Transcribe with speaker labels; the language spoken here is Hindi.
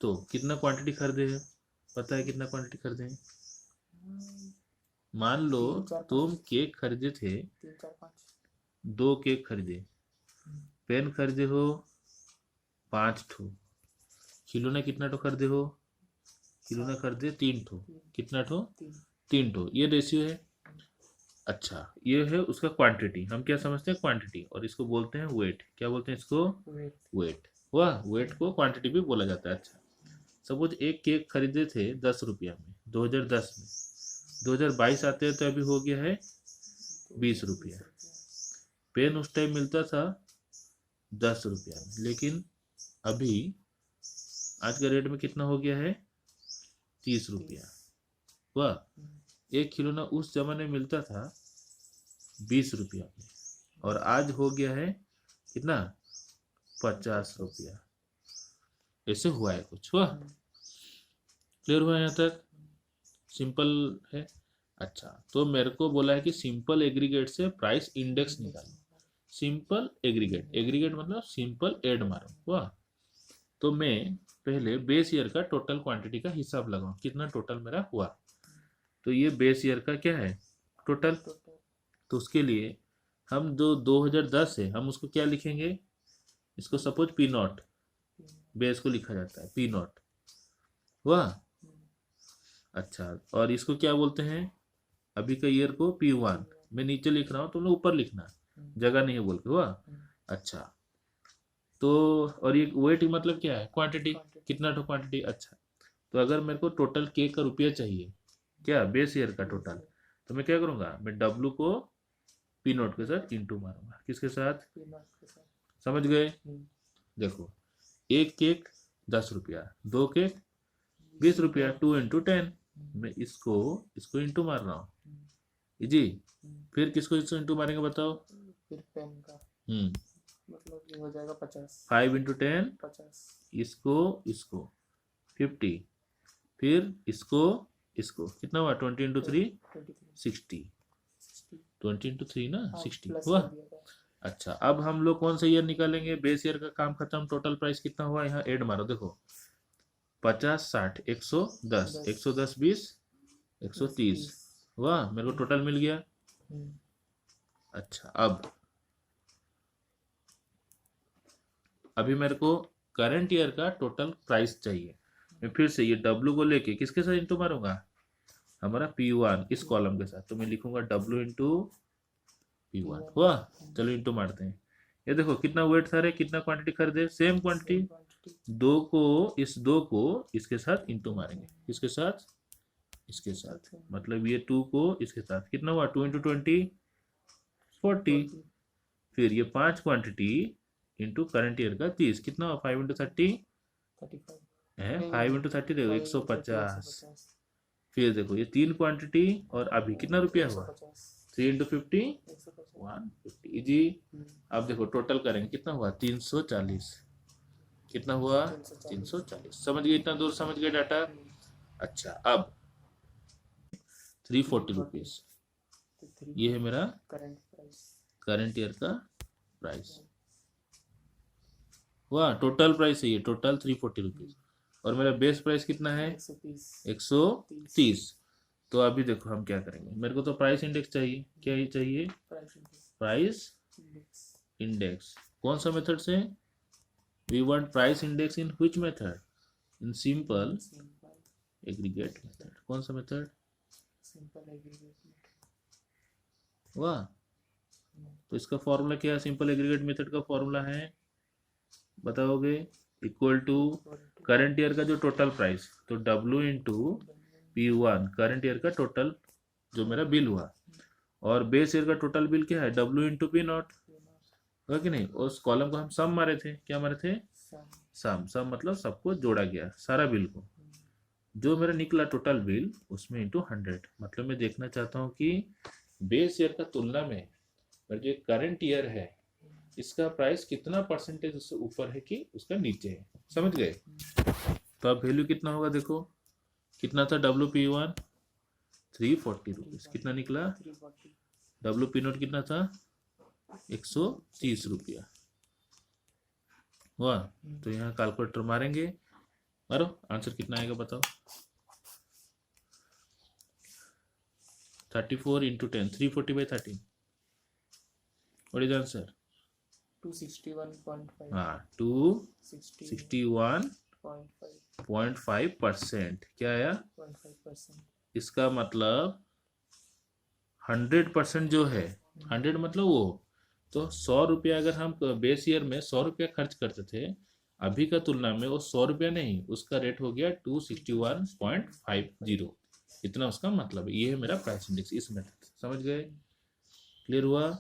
Speaker 1: तो कितना क्वांटिटी खरीदे हैं, पता है कितना क्वांटिटी खरीदे हैं? मान लो
Speaker 2: 3, 4,
Speaker 1: तुम
Speaker 2: 5।
Speaker 1: केक खरीदे थे,
Speaker 2: 3, 4, 5।
Speaker 1: 2 केक खरीदे, पेन खरीदे हो 5 ठो, खिलौना कितना ठो खरीदे हो? खिलौना खरीदे 3 ठो, कितना ठो? 3 ठो, ये रेशियो है। अच्छा, ये है उसका क्वांटिटी, हम क्या समझते हैं? क्वांटिटी, और इसको बोलते हैं वेट। क्या बोलते हैं इसको?
Speaker 2: वेट।
Speaker 1: वेट। वाह, वेट को क्वांटिटी भी बोला जाता है। अच्छा, सपोज एक केक खरीदे थे 10 रुपया में 2010 में, 2022 आते हैं तो अभी हो गया है 20 रुपया। पेन उस टाइम मिलता था 10 रुपया में, लेकिन अभी आज का रेट में कितना हो गया है? 30 रुपया। वाह, एक खिलौना उस जमाने में मिलता था 20 रुपया में, और आज हो गया है कितना? 50 रुपया। ऐसे हुआ है कुछ। वाह, क्लियर हुआ यहाँ तक? सिंपल है। अच्छा, तो मेरे को बोला है कि सिंपल एग्रीगेट से प्राइस इंडेक्स निकालो। सिंपल एग्रीगेट, एग्रीगेट मतलब सिंपल ऐड मारो। वाह, तो मैं पहले बेस ईयर का टोटल क्वांटिटी का हिसाब लगाऊं, कितना टोटल मेरा हुआ। तो ये बेस ईयर का क्या है? टोटल। तो उसके लिए हम जो 2010 है, हम उसको क्या लिखेंगे? इसको सपोज पी नॉट, बेस को लिखा जाता है पी नॉट। वाह, अच्छा, और इसको क्या बोलते हैं? अभी का ईयर को P1। मैं नीचे लिख रहा हूँ, तुम लोग ऊपर लिखना, जगह नहीं है बोल के। वाह, अच्छा, तो और ये वेट मतलब क्या है? क्वांटिटी, कितना तो क्वांटिटी। अच्छा, तो अगर मेरे को टोटल केक का रुपया चाहिए, क्या बेस ईयर का टोटल, तो मैं क्या करूँगा? मैं W को P नोट के साथ इंटू मारूंगा। किसके साथ? समझ गए? देखो, एक केक 10 रुपया, 2 केक 20 रुपया, 2 × 10। मैं इसको इसको इंटू मार रहा हूँ जी। फिर किसको इसको इंटू मारेंगे बताओ?
Speaker 2: फिर पेन का मतलब ये हो जाएगा 50।
Speaker 1: 5 × 10,
Speaker 2: 50।
Speaker 1: इसको इसको 50, फिर इसको कितना हुआ? 20 × 3 60, 20 × 3 ना 60 हुआ। अच्छा, अब हम लोग कौन सा ईयर निकालेंगे? बेस ईयर का काम खत्म। टोटल प्राइस कितना हुआ? यहाँ ऐड मारो, देखो 50, 60, 110, 110, 20, 130। वाह, मेरे को टोटल मिल गया। अच्छा, अब अभी मेरे को करंट ईयर का टोटल प्राइस चाहिए। मैं फिर से ये W को लेके किसके साथ इंटू मारूंगा? हमारा P1 इस कॉलम के साथ, तो मैं लिखूंगा W × P1। हुआ, चलो इंटू मारते हैं। ये देखो कितना वेट था रे, कितना क्वांटिटी खरीदे? Same quantity. 2 को इसके साथ इंटू मारेंगे। किसके साथ? इसके साथ, मतलब ये 2 को इसके साथ, कितना हुआ? 2 × 20 40। फिर ये 5 क्वांटिटी इंटू करंट ईयर का 30, कितना हुआ? 5 × 30 है, 5 × 30 देखो 150। फिर देखो ये 3 क्वांटिटी, और अभी कितना रुपया हुआ? 3 × 50 150 जी। अब देखो टोटल करेंगे, कितना हुआ? 340। कितना हुआ? 340। समझ गए? इतना दूर समझ गए डाटा? अच्छा, अब 340 रुपीज, ये है मेरा करंट ईयर का प्राइस। हुआ, टोटल प्राइस है ये, टोटल 340 रुपीज। और मेरा बेस प्राइस कितना है? 130। तो अभी देखो हम क्या करेंगे, मेरे को तो प्राइस इंडेक्स चाहिए। क्या ही चाहिए? Price index. कौन सा मेथड से? We want price index in which method? In simple aggregate method. कौन सा मेथड? वाह, तो इसका फॉर्मूला क्या है? सिंपल एग्रीगेट मेथड का फॉर्मूला है, बताओगे? इक्वल टू करंट ईयर का जो टोटल प्राइस, तो W × P1 करंट ईयर का टोटल जो मेरा बिल हुआ, और बेस ईयर का टोटल बिल क्या है? W × P नॉट, होगा कि नहीं? उस कॉलम को हम सम मारे थे। क्या मारे थे? सम। सम मतलब सबको जोड़ा गया, सारा बिल को। जो मेरा निकला टोटल बिल, उसमें इंटू 100। मतलब मैं देखना चाहता हूँ कि बेस ईयर का तुलना में मेरा जो करंट ईयर है, इसका प्राइस कितना परसेंटेज उससे ऊपर है कि उसका नीचे है। समझ गए? तो अब वैल्यू कितना होगा? देखो कितना था WP1? 340 रुपीज। कितना निकला? WP नोट कितना था? 130 रुपया। वाह, तो यहाँ कैलकुलेटर मारेंगे, मारो आंसर कितना आएगा बताओ। 34 into 10, 340 by 13. What is the answer?
Speaker 2: 261.5.
Speaker 1: हाँ 261.5%। क्या आया?
Speaker 2: 0.5%।
Speaker 1: इसका मतलब 100% जो है, 100 मतलब वो, तो 100 रुपया अगर हम बेस ईयर में 100 रुपया खर्च करते थे, अभी का तुलना में वो 100 रुपया नहीं, उसका रेट हो गया 261.50। इतना उसका मतलब है। ये है मेरा प्राइस इंडेक्स। इस मेथड समझ गए? क्लियर हुआ?